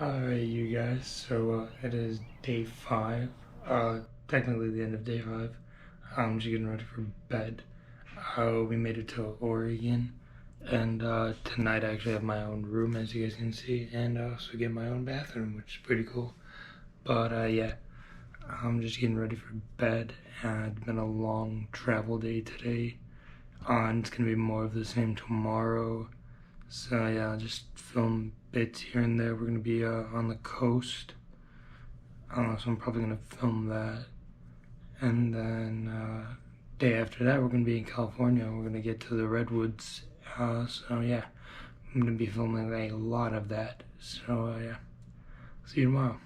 Alright, you guys, so it is day 5, technically the end of day 5. I'm just getting ready for bed. We made it to Oregon, and tonight I actually have my own room, as you guys can see, and I also get my own bathroom, which is pretty cool. But yeah, I'm just getting ready for bed, and it's been a long travel day today, and it's gonna be more of the same tomorrow. So yeah, I'll just film bits here and there. We're gonna be on the coast, so I'm probably gonna film that. And then day after that, we're gonna be in California. We're gonna get to the Redwoods. So yeah, I'm gonna be filming a lot of that. So yeah, see you tomorrow.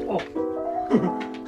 Oh.